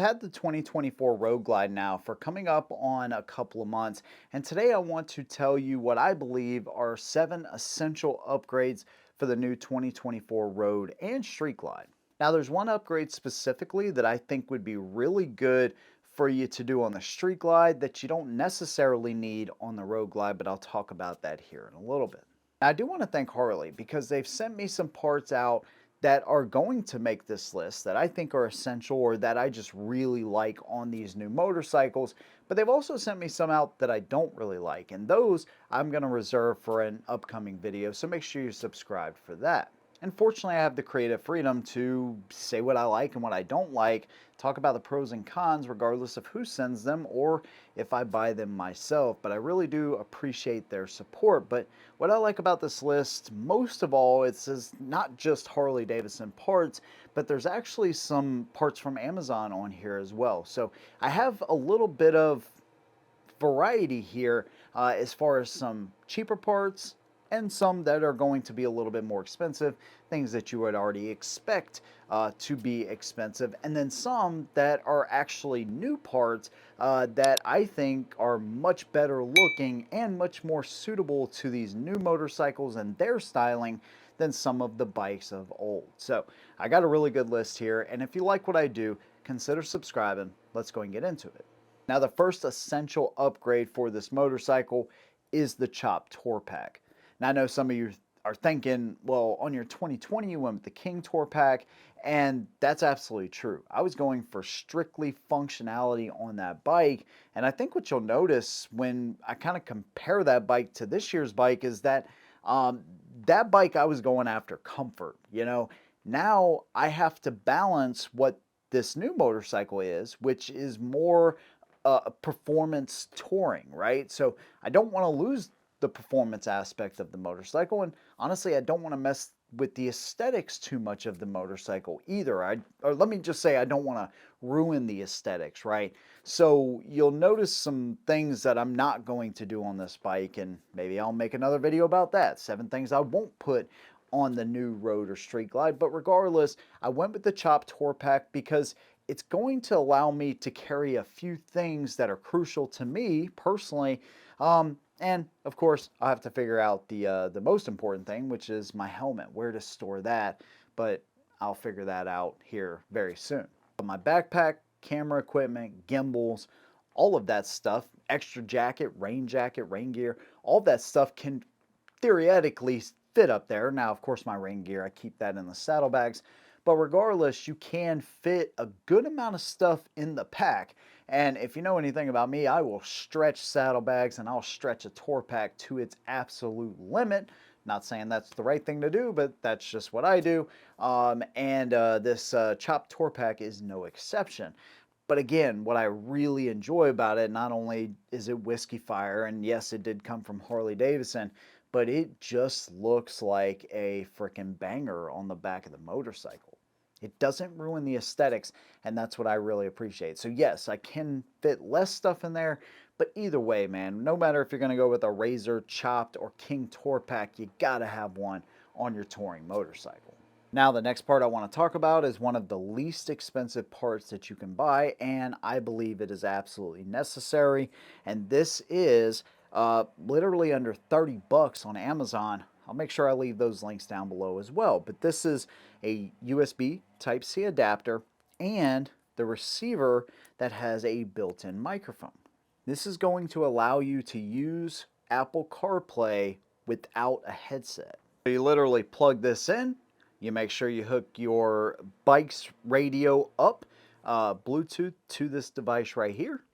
had the 2024 Road Glide now for coming up on a couple of months, and today I want to tell you what I believe are 7 essential upgrades for the new 2024 Road and Street Glide. Now, there's one upgrade specifically that I think would be really good for you to do on the Street Glide that you don't necessarily need on the Road Glide, but I'll talk about that here in a little bit. Now, I do want to thank Harley because they've sent me some parts out that are going to make this list that I think are essential or that I just really like on these new motorcycles, but they've also sent me some out that I don't really like, and those I'm going to reserve for an upcoming video, so make sure you're subscribed for that. And fortunately, I have the creative freedom to say what I like and what I don't like, talk about the pros and cons regardless of who sends them or if I buy them myself. But I really do appreciate their support. But what I like about this list, most of all, it says not just Harley Davidson parts, but there's actually some parts from Amazon on here as well. So I have a little bit of variety here as far as some cheaper parts and some that are going to be a little bit more expensive, things that you would already expect to be expensive, and then some that are actually new parts that I think are much better looking and much more suitable to these new motorcycles and their styling than some of the bikes of old. So I got a really good list here, and if you like what I do, consider subscribing. Let's go and get into it. Now, the first essential upgrade for this motorcycle is the chopped Tor Pack. Now, I know some of you are thinking, well, on your 2020, you went with the King Tor Pack, and that's absolutely true. I was going for strictly functionality on that bike, and I think what you'll notice when I kind of compare that bike to this year's bike is that that bike I was going after comfort. Now I have to balance what this new motorcycle is, which is more performance touring, right? So I don't want to lose the performance aspect of the motorcycle, and honestly, I don't want to mess with the aesthetics too much of the motorcycle either. Or let me just say, I don't want to ruin the aesthetics, right? So you'll notice some things that I'm not going to do on this bike, and maybe I'll make another video about that. 7 things I won't put on the new Road or Street Glide. But regardless, I went with the chopped Tor Pack because it's going to allow me to carry a few things that are crucial to me personally. And of course, I have to figure out the most important thing, which is my helmet, where to store that. But I'll figure that out here very soon. My backpack, camera equipment, gimbals, all of that stuff, extra jacket, rain gear, all that stuff can theoretically fit up there. Now, of course, my rain gear, I keep that in the saddlebags. But regardless, you can fit a good amount of stuff in the pack. And if you know anything about me, I will stretch saddlebags and I'll stretch a Tor Pack to its absolute limit. Not saying that's the right thing to do, but that's just what I do. This chopped Tor Pack is no exception. But again, what I really enjoy about it, not only is it whiskey fire, and yes, it did come from Harley Davidson, but it just looks like a freaking banger on the back of the motorcycle. It doesn't ruin the aesthetics, and that's what I really appreciate. So yes, I can fit less stuff in there, but either way, man, no matter if you're going to go with a Razor, Chopped, or King Tor Pack, you got to have one on your touring motorcycle. Now, the next part I want to talk about is one of the least expensive parts that you can buy, and I believe it is absolutely necessary, and this is literally under 30 bucks on Amazon. I'll make sure I leave those links down below as well. But this is a USB Type-C adapter and the receiver that has a built-in microphone. This is going to allow you to use Apple CarPlay without a headset. So you literally plug this in, you make sure you hook your bike's radio up, Bluetooth to this device right here,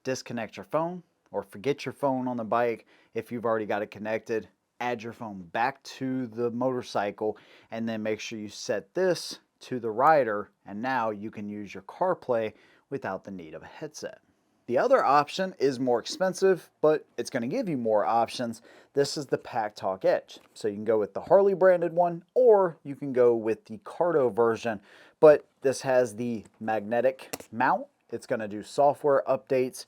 disconnect your phone, or forget your phone on the bike if you've already got it connected. Add your phone back to the motorcycle and then make sure you set this to the rider, and now you can use your CarPlay without the need of a headset. The other option is more expensive, but it's going to give you more options. This is the PackTalk Edge. So you can go with the Harley branded one, or you can go with the Cardo version, but this has the magnetic mount. It's going to do software updates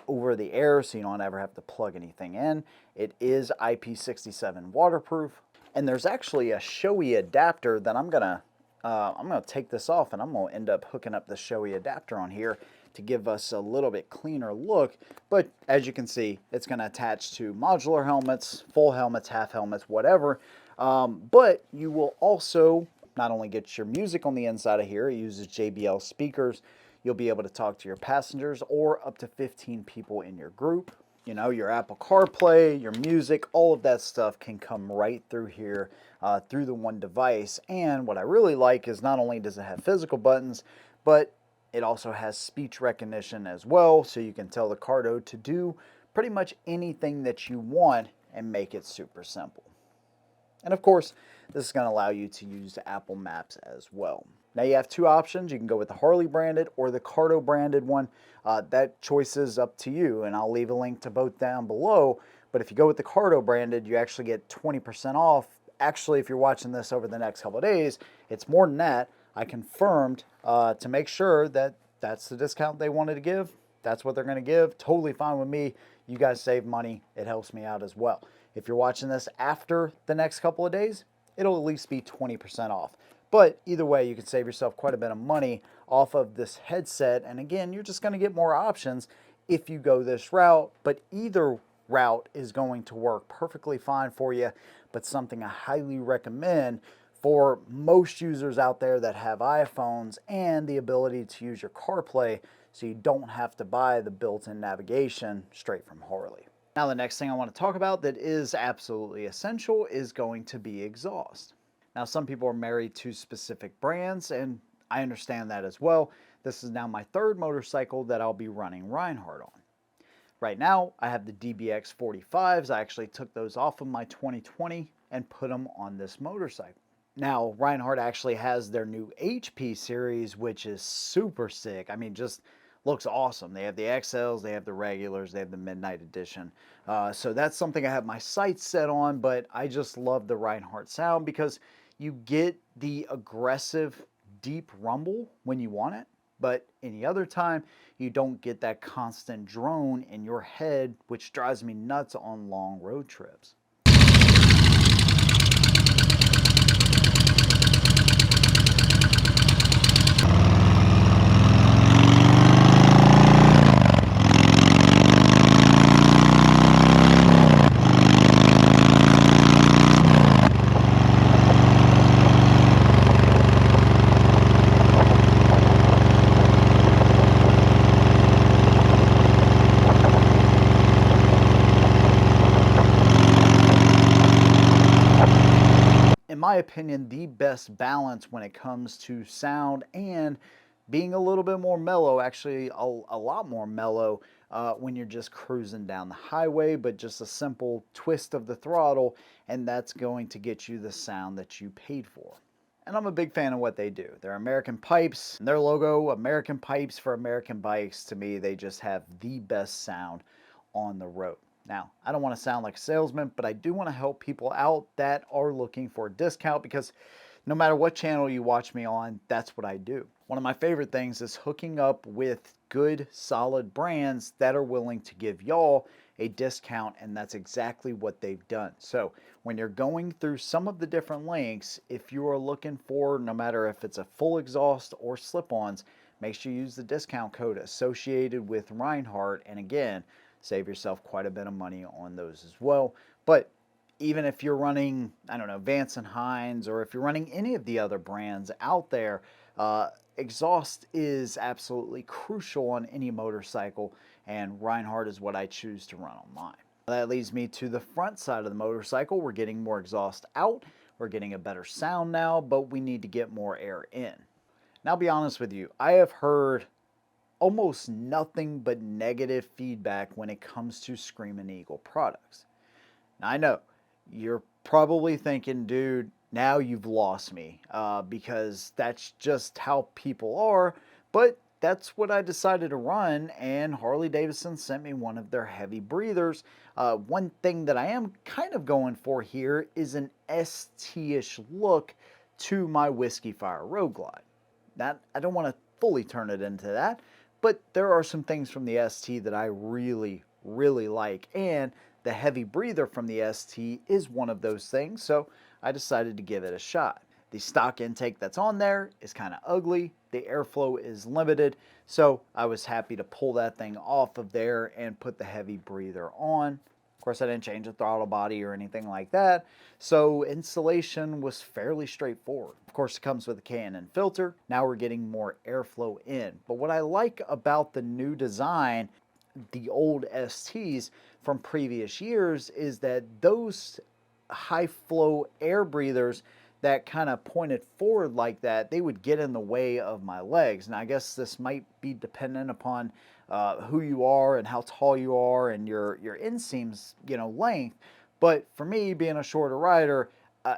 over the air, so you don't ever have to plug anything in. It is IP67 waterproof, and there's actually a showy adapter that I'm gonna I'm going to take this off, and I'm going to end up hooking up the Shoei adapter on here to give us a little bit cleaner look. But as you can see, it's going to attach to modular helmets, full helmets, half helmets, whatever. But you will also not only get your music on the inside of here, it uses JBL speakers. You'll be able to talk to your passengers or up to 15 people in your group. You know, your Apple CarPlay, your music, all of that stuff can come right through here, through the one device. And what I really like is not only does it have physical buttons, but it also has speech recognition as well, so you can tell the Cardo to do pretty much anything that you want and make it super simple. And of course, this is going to allow you to use Apple Maps as well. Now you have two options. You can go with the Harley branded or the Cardo branded one. That choice is up to you, and I'll leave a link to both down below. But if you go with the Cardo branded, you actually get 20% off. Actually, if you're watching this over the next couple of days, it's more than that. I confirmed to make sure that that's the discount they wanted to give. That's what they're going to give. Totally fine with me. You guys save money. It helps me out as well. If you're watching this after the next couple of days, it'll at least be 20% off. But either way, you can save yourself quite a bit of money off of this headset. And again, you're just going to get more options if you go this route. But either route is going to work perfectly fine for you. But something I highly recommend for most users out there that have iPhones and the ability to use your CarPlay, so you don't have to buy the built-in navigation straight from Harley. Now the next thing I want to talk about that is absolutely essential is going to be exhaust. Now some people are married to specific brands, and I understand that as well. This is now my third motorcycle that I'll be running Reinhardt on. Right now I have the DBX 45s. I actually took those off of my 2020 and put them on this motorcycle. Now Reinhardt actually has their new HP series, which is super sick. I mean, just looks awesome. They have the XLs, they have the regulars, they have the Midnight Edition. So that's something I have my sights set on, but I just love the Reinhardt sound because you get the aggressive, deep rumble when you want it, but any other time, you don't get that constant drone in your head, which drives me nuts on long road trips. In my opinion, the best balance when it comes to sound and being a little bit more mellow, actually a lot more mellow when you're just cruising down the highway, but just a simple twist of the throttle, and that's going to get you the sound that you paid for. And I'm a big fan of what they do. They're American pipes, and their logo, American pipes for American bikes, to me, they just have the best sound on the road. Now, I don't want to sound like a salesman, but I do want to help people out that are looking for a discount, because no matter what channel you watch me on, that's what I do. One of my favorite things is hooking up with good, solid brands that are willing to give y'all a discount, and that's exactly what they've done. So when you're going through some of the different links, if you are looking for, no matter if it's a full exhaust or slip-ons, make sure you use the discount code associated with Reinhardt, and again, save yourself quite a bit of money on those as well. But even if you're running, I don't know, Vance and Hines, or if you're running any of the other brands out there, exhaust is absolutely crucial on any motorcycle, and Reinhardt is what I choose to run on mine. That leads me to the front side of the motorcycle. We're getting more exhaust out, we're getting a better sound now, but we need to get more air in. Now, I'll be honest with you, I have heard almost nothing but negative feedback when it comes to Screamin' Eagle products. Now, I know you're probably thinking, dude, now you've lost me, because that's just how people are, but that's what I decided to run, and Harley Davidson sent me one of their heavy breathers. One thing that I am kind of going for here is an ST-ish look to my Whiskey Fire Road Glide. That, I don't want to fully turn it into that, but there are some things from the ST that I really, really like, and the heavy breather from the ST is one of those things, so I decided to give it a shot. The stock intake that's on there is kind of ugly. The airflow is limited. So I was happy to pull that thing off of there and put the heavy breather on. Of course, I didn't change the throttle body or anything like that. So installation was fairly straightforward. Of course, it comes with a K&N filter. Now we're getting more airflow in. But what I like about the new design, the old STs from previous years, is that those high flow air breathers that kind of pointed forward like that, they would get in the way of my legs. Now, I guess this might be dependent upon who you are and how tall you are and your inseams, length. But for me, being a shorter rider,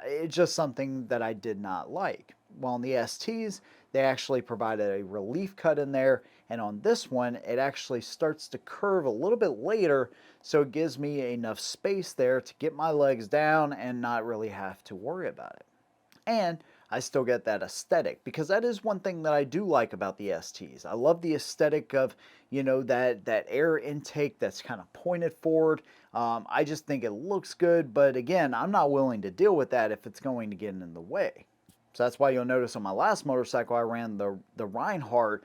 it's just something that I did not like. Well, on the STs, they actually provided a relief cut in there, and on this one, it actually starts to curve a little bit later, so it gives me enough space there to get my legs down and not really have to worry about it. And I still get that aesthetic, because that is one thing that I do like about the STs. I love the aesthetic of, that air intake that's kind of pointed forward. I just think it looks good, but again, I'm not willing to deal with that if it's going to get in the way. So that's why you'll notice on my last motorcycle, I ran the Reinhardt,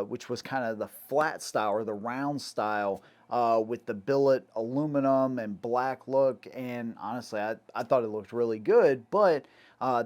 which was kind of the flat style or the round style, with the billet aluminum and black look. And honestly, I thought it looked really good, but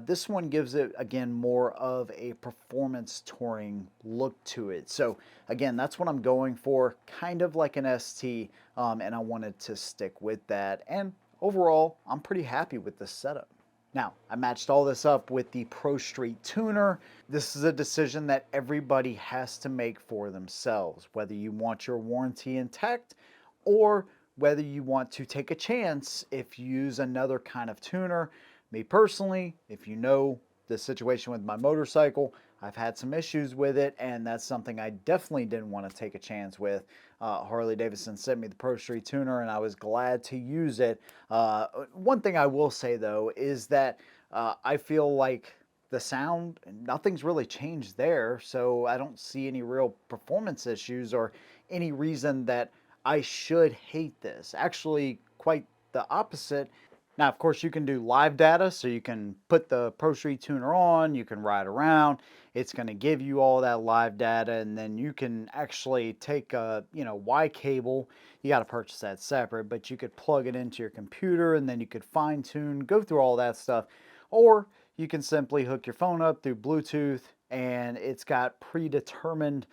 this one gives it, again, more of a performance touring look to it. So again, that's what I'm going for, kind of like an ST, and I wanted to stick with that. And overall, I'm pretty happy with this setup. Now, I matched all this up with the Pro Street Tuner. This is a decision that everybody has to make for themselves, whether you want your warranty intact or whether you want to take a chance if you use another kind of tuner. Me personally, if you know the situation with my motorcycle, I've had some issues with it, and that's something I definitely didn't want to take a chance with. Harley Davidson sent me the Pro Street Tuner, and I was glad to use it. One thing I will say, though, is that I feel like the sound, nothing's really changed there, so I don't see any real performance issues or any reason that I should hate this. Actually, quite the opposite. Now, of course, you can do live data, so you can put the Pro Street Tuner on, you can ride around, it's going to give you all that live data, and then you can actually take a, Y cable. You got to purchase that separate, but you could plug it into your computer, and then you could fine tune, go through all that stuff. Or you can simply hook your phone up through Bluetooth, and it's got predetermined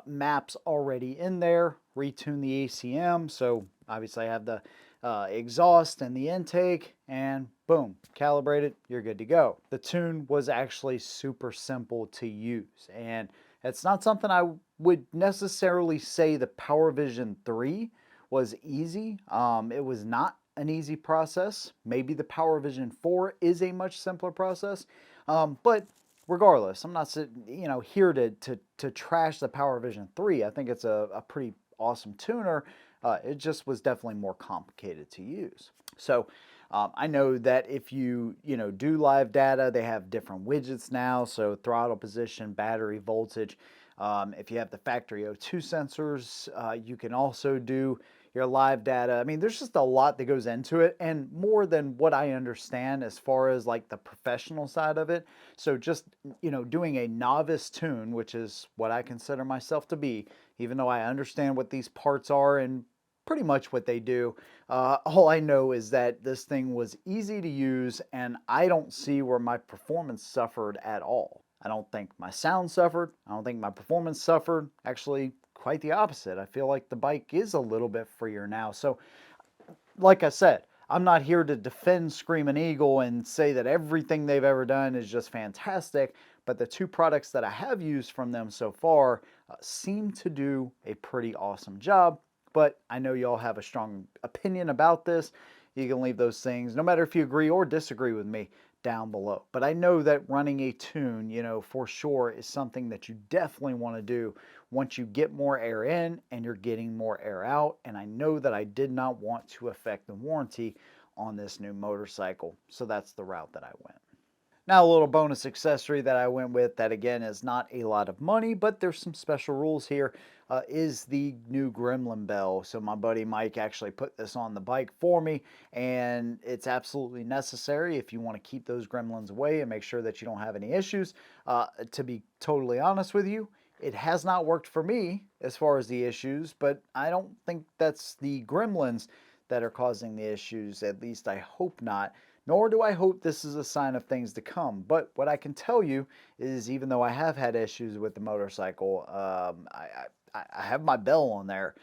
maps already in there, retune the ACM. So obviously I have the exhaust and the intake, and boom, calibrate it, you're good to go. The tune was actually super simple to use, and it's not something I would necessarily say the PowerVision 3 was easy. It was not an easy process. Maybe the PowerVision 4 is a much simpler process, but regardless, I'm not here to trash the PowerVision 3. I think it's a pretty awesome tuner. It just was definitely more complicated to use. So I know that if you do live data, they have different widgets now. So throttle position, battery voltage. If you have the factory O2 sensors, you can also do your live data. I mean, there's just a lot that goes into it, and more than what I understand as far as like the professional side of it. So just, doing a novice tune, which is what I consider myself to be, even though I understand what these parts are and pretty much what they do. All I know is that this thing was easy to use, and I don't see where my performance suffered at all. I don't think my sound suffered. I don't think my performance suffered. Actually, quite the opposite. I feel like the bike is a little bit freer now. So, like I said, I'm not here to defend Screaming Eagle and say that everything they've ever done is just fantastic, but the two products that I have used from them so far seem to do a pretty awesome job. But I know y'all have a strong opinion about this. You can leave those things, no matter if you agree or disagree with me, down below. But I know that running a tune, for sure is something that you definitely want to do once you get more air in and you're getting more air out. And I know that I did not want to affect the warranty on this new motorcycle. So that's the route that I went. Now, a little bonus accessory that I went with that again is not a lot of money, but there's some special rules here, is the new Gremlin bell. So my buddy Mike actually put this on the bike for me, and it's absolutely necessary if you want to keep those gremlins away and make sure that you don't have any issues. To be totally honest with you, it has not worked for me as far as the issues, but I don't think that's the gremlins that are causing the issues. At least I hope not, nor do I hope this is a sign of things to come. But what I can tell you is, even though I have had issues with the motorcycle, I have my bell on there.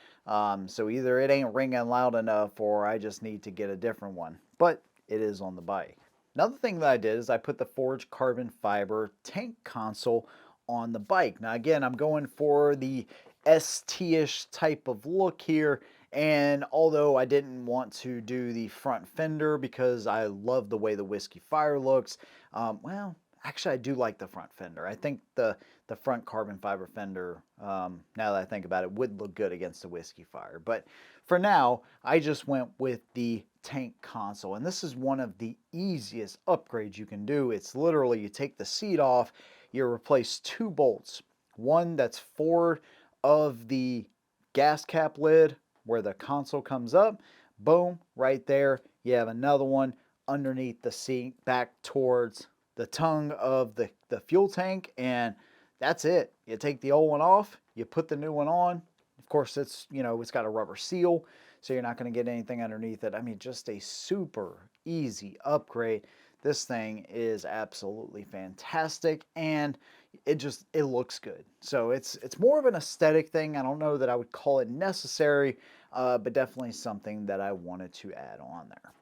So either it ain't ringing loud enough or I just need to get a different one. But it is on the bike. Another thing that I did is I put the forged carbon fiber tank console on the bike. Now again, I'm going for the ST-ish type of look here, and although I didn't want to do the front fender because I love the way the Whiskey Fire looks, well, actually I do like the front fender. I think the front carbon fiber fender, now that I think about it, would look good against the Whiskey Fire. But for now, I just went with the tank console, and this is one of the easiest upgrades you can do. It's literally, you take the seat off, you replace two bolts, one that's forward of the gas cap lid where the console comes up, boom, right there. You have another one underneath the seat back towards the tongue of the fuel tank, and that's it. You take the old one off, you put the new one on. Of course, it's, it's got a rubber seal, so you're not going to get anything underneath it. I mean, just a super easy upgrade. This thing is absolutely fantastic, and it looks good. So it's more of an aesthetic thing. I don't know that I would call it necessary, but definitely something that I wanted to add on there.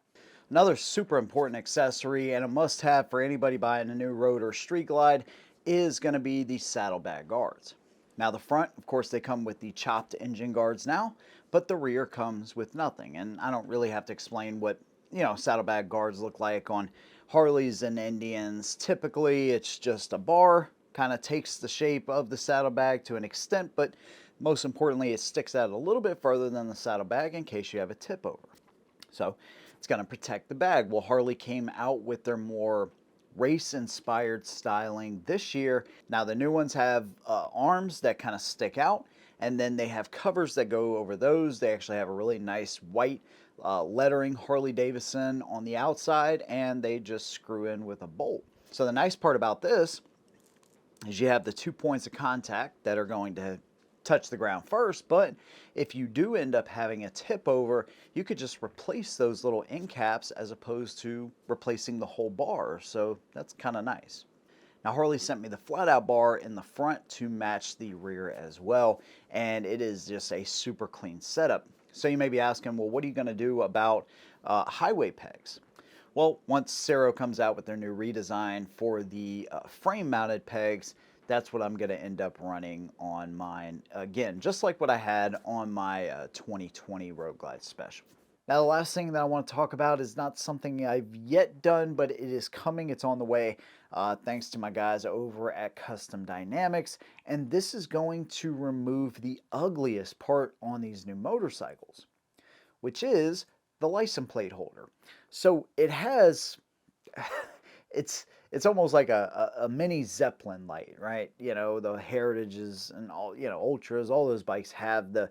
Another super important accessory and a must-have for anybody buying a new road or street glide is going to be the saddlebag guards. Now the front, of course, they come with the chopped engine guards now, but the rear comes with nothing. And I don't really have to explain what, saddlebag guards look like on Harleys and Indians. Typically, it's just a bar, kind of takes the shape of the saddlebag to an extent, but most importantly, it sticks out a little bit further than the saddlebag in case you have a tip over. So it's going to protect the bag. Well, Harley came out with their more race-inspired styling this year. Now the new ones have arms that kind of stick out, and then they have covers that go over those. They actually have a really nice white lettering Harley Davidson on the outside, and they just screw in with a bolt. So the nice part about this is you have the 2 points of contact that are going to touch the ground first, but if you do end up having a tip over, you could just replace those little end caps as opposed to replacing the whole bar. So that's kind of nice. Now Harley sent me the flat out bar in the front to match the rear as well, and it is just a super clean setup. So you may be asking, well, what are you going to do about highway pegs? Well, once Cero comes out with their new redesign for the frame mounted pegs, that's what I'm going to end up running on mine. Again, just like what I had on my 2020 Road Glide Special. Now, the last thing that I want to talk about is not something I've yet done, but it is coming. It's on the way, thanks to my guys over at Custom Dynamics. And this is going to remove the ugliest part on these new motorcycles, which is the license plate holder. So it has, it's almost like a mini Zeppelin light, right? The Heritages and all, Ultras, all those bikes have the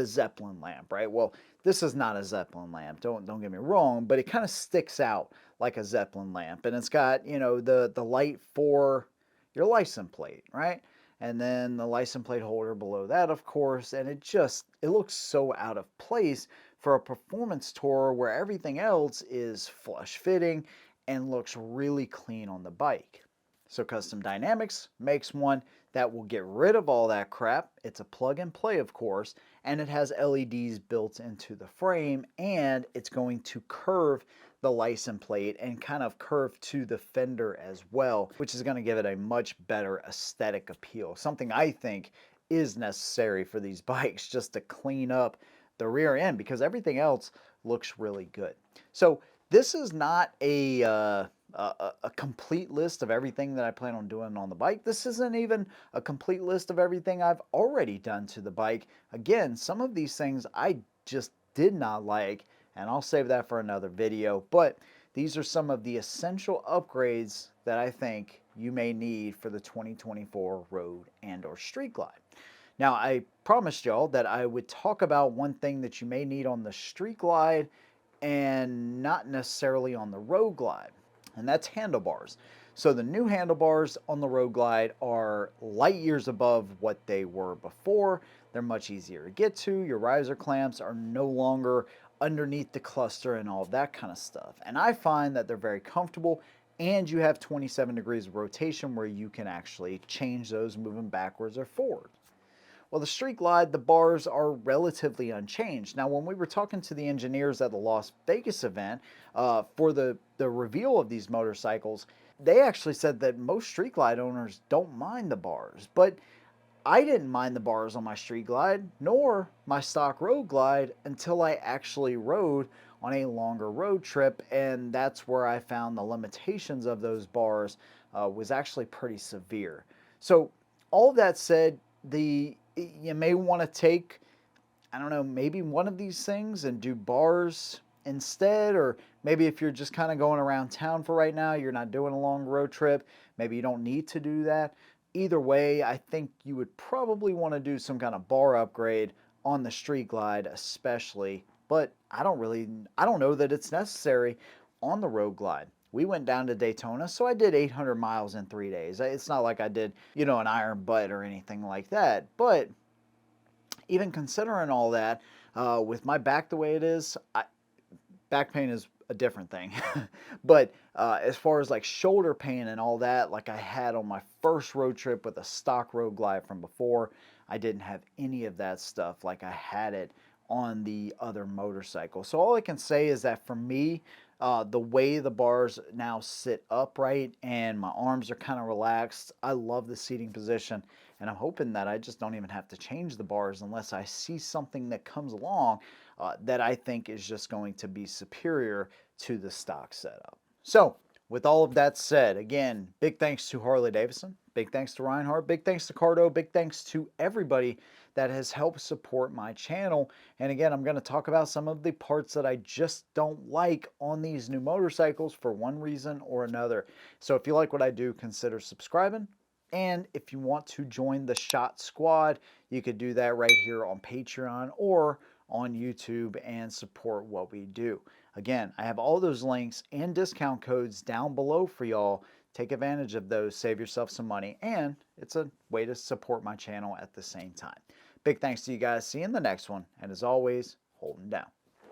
Zeppelin lamp, right? Well, this is not a Zeppelin lamp, don't get me wrong, but it kind of sticks out like a Zeppelin lamp, and it's got, the light for your license plate, right? And then the license plate holder below that, of course, and it looks so out of place for a performance tourer where everything else is flush fitting and looks really clean on the bike. So Custom Dynamics makes one that will get rid of all that crap. It's a plug and play, of course, and it has LEDs built into the frame, and it's going to curve the license plate and kind of curve to the fender as well, which is going to give it a much better aesthetic appeal. Something I think is necessary for these bikes, just to clean up the rear end, because everything else looks really good. So this is not a complete list of everything that I plan on doing on the bike. This isn't even a complete list of everything I've already done to the bike. Again, some of these things I just did not like, and I'll save that for another video. But these are some of the essential upgrades that I think you may need for the 2024 road and or street glide. Now, I promised y'all that I would talk about one thing that you may need on the street glide and not necessarily on the road glide, and that's handlebars. So the new handlebars on the road glide are light years above what they were before. They're much easier to get to. Your riser clamps are no longer underneath the cluster and all that kind of stuff. And I find that they're very comfortable, and you have 27 degrees of rotation where you can actually change those moving backwards or forward. Well, the Street Glide, the bars are relatively unchanged. Now, when we were talking to the engineers at the Las Vegas event for the reveal of these motorcycles, they actually said that most Street Glide owners don't mind the bars. But I didn't mind the bars on my Street Glide, nor my stock Road Glide, until I actually rode on a longer road trip, and that's where I found the limitations of those bars was actually pretty severe. So, all of that said, you may want to take, I don't know, maybe one of these things and do bars instead, or maybe if you're just kind of going around town for right now, you're not doing a long road trip, maybe you don't need to do that. Either way, I think you would probably want to do some kind of bar upgrade on the Street Glide especially, but I don't know that it's necessary on the Road Glide. We went down to Daytona, so I did 800 miles in 3 days. It's not like I did, an iron butt or anything like that. But even considering all that, with my back the way it is, back pain is a different thing. But as far as like shoulder pain and all that, like I had on my first road trip with a stock Road Glide from before, I didn't have any of that stuff like I had it on the other motorcycle. So all I can say is that for me, the way the bars now sit upright and my arms are kind of relaxed, I love the seating position, and I'm hoping that I just don't even have to change the bars unless I see something that comes along that I think is just going to be superior to the stock setup. So with all of that said, again, big thanks to Harley Davidson, big thanks to Reinhardt, big thanks to Cardo, big thanks to everybody that has helped support my channel. And again, I'm going to talk about some of the parts that I just don't like on these new motorcycles for one reason or another. So if you like what I do, consider subscribing. And if you want to join the Shot Squad, you could do that right here on Patreon or on YouTube and support what we do. Again, I have all those links and discount codes down below for y'all. Take advantage of those, save yourself some money, and it's a way to support my channel at the same time. Big thanks to you guys. See you in the next one, and as always, hold 'em down.